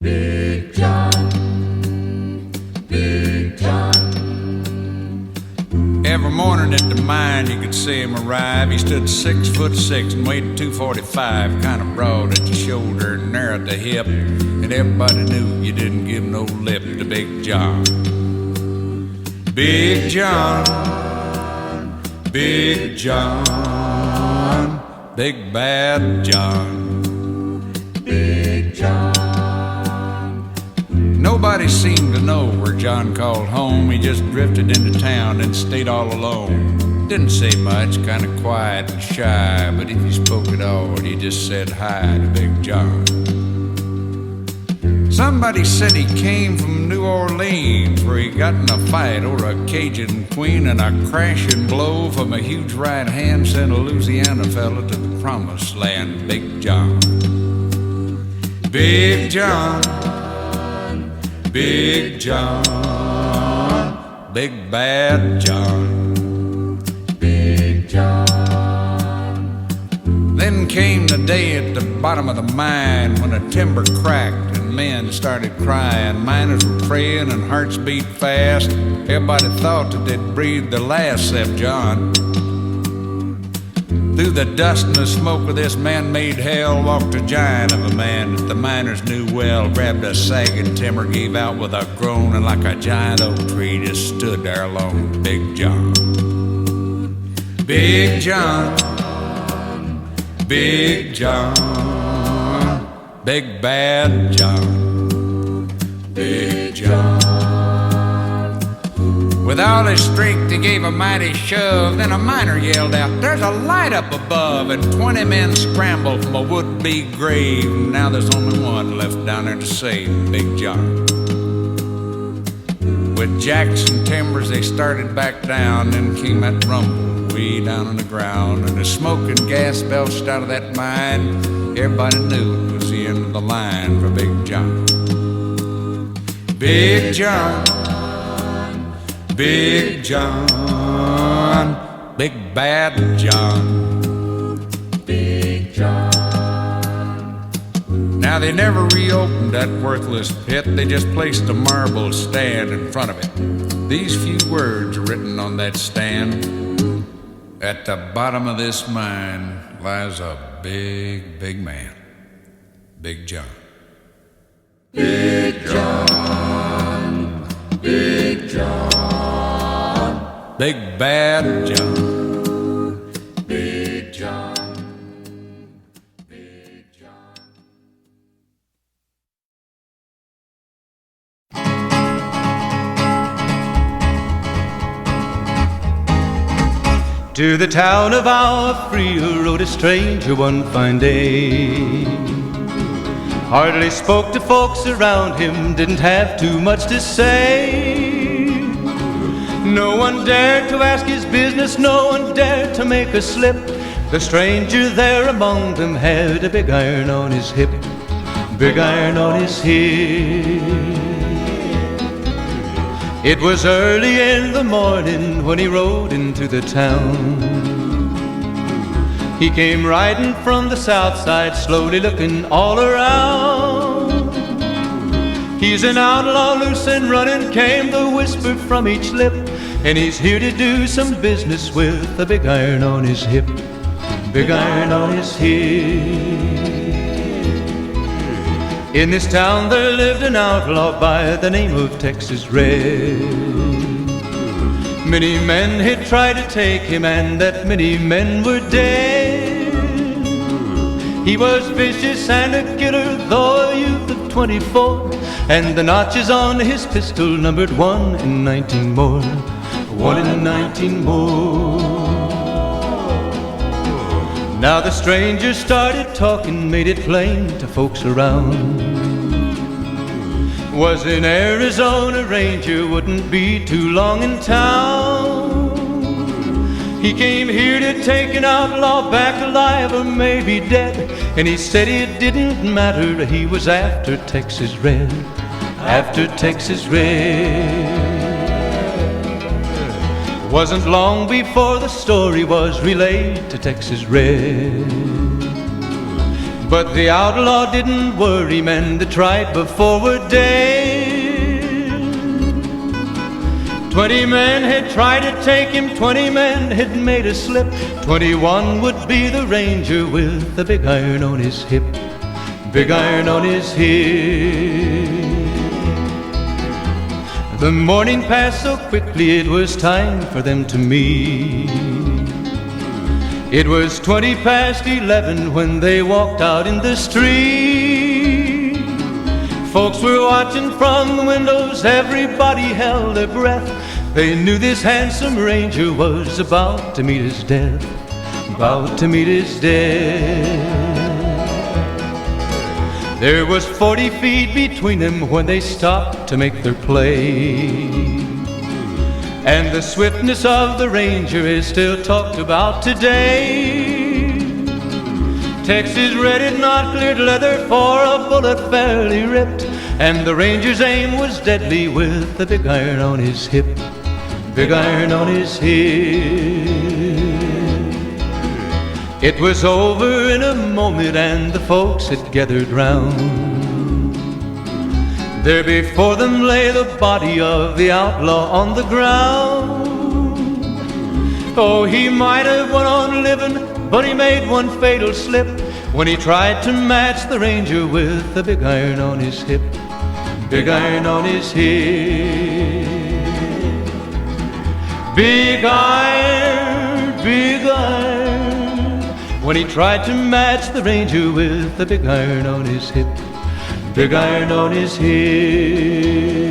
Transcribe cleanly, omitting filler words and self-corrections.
Big John, Big John. Every morning at the mine you could see him arrive. He stood 6'6" and weighed 245, kind of broad at the shoulder and narrow at the hip. And everybody knew you didn't give no lip to Big John. Big John, Big John, Big Bad John, Big John. Nobody seemed to know where John called home. He just drifted into town and stayed all alone. Didn't say much, kind of quiet and shy, but if he spoke at all, he just said hi to Big John. Somebody said he came from New Orleans, where he got in a fight over a Cajun queen, and a crashing blow from a huge right hand sent a Louisiana fella to the promised land. Big John, Big John, Big John, Big Bad John, Big John. Then came the day at the bottom of the mine when the timber cracked and men started crying. Miners were praying and hearts beat fast. Everybody thought that they'd breathed their last except John. Through the dust and the smoke of this man-made hell walked a giant of a man that the miners knew well. Grabbed a sagging timber, gave out with a groan, and like a giant oak tree just stood there alone. Big John, Big John, Big John, Big Bad John, Big John. With all his strength he gave a mighty shove. Then a miner yelled out, "There's a light up above!" And 20 men scrambled from a would-be grave. Now there's only one left down there to save Big John. With jacks and timbers they started back down. Then came that rumble way down on the ground, and the smoke and gas belched out of that mine. Everybody knew it was the end of the line for Big John. Big John, Big John, Big Bad John, Big John. Now they never reopened that worthless pit. They just placed a marble stand in front of it. These few words are written on that stand: "At the bottom of this mine lies a big, big man, Big John." Big John, Big John, Big Bad John, Big John, Big John. To the town of our Frio rode a stranger one fine day. Hardly spoke to folks around him, didn't have too much to say. No one dared to ask his business, no one dared to make a slip. The stranger there among them had a big iron on his hip, big iron on his hip. It was early in the morning when he rode into the town. He came riding from the south side, slowly looking all around. He's an outlaw, loose and running, came the whisper from each lip, and he's here to do some business with a big iron on his hip, big iron on his hip. In this town there lived an outlaw by the name of Texas Red. Many men had tried to take him, and that many men were dead. He was vicious and a killer, though a youth of 24, and the notches on his pistol numbered 1 in 19 more, 1 in 19 more. Now the stranger started talking, made it plain to folks around. Was an Arizona Ranger, wouldn't be too long in town. He came here to take an outlaw back alive or maybe dead, and he said it didn't matter, he was after Texas Red, after Texas Red. Wasn't long before the story was relayed to Texas Red. But the outlaw didn't worry men that tried before were dead. 20 men had tried to take him, 20 men had made a slip. 21 would be the ranger with the big iron on his hip. Big iron on his hip. The morning passed so quickly it was time for them to meet. It was 20 past 11 when they walked out in the street. Folks were watching from the windows, everybody held their breath. They knew this handsome ranger was about to meet his death, about to meet his death. There was 40 feet between them when they stopped to make their play. And the swiftness of the ranger is still talked about today. Texas red, not cleared leather, for a bullet fairly ripped. And the ranger's aim was deadly with the big iron on his hip. Big iron on his hip. It was over in a moment and the folks had gathered round. There before them lay the body of the outlaw on the ground. Oh, he might have went on living, but he made one fatal slip when he tried to match the ranger with the big iron on his hip. Big iron on his hip. Big iron, big iron. When he tried to match the ranger with the big iron on his hip. Big iron on his hip.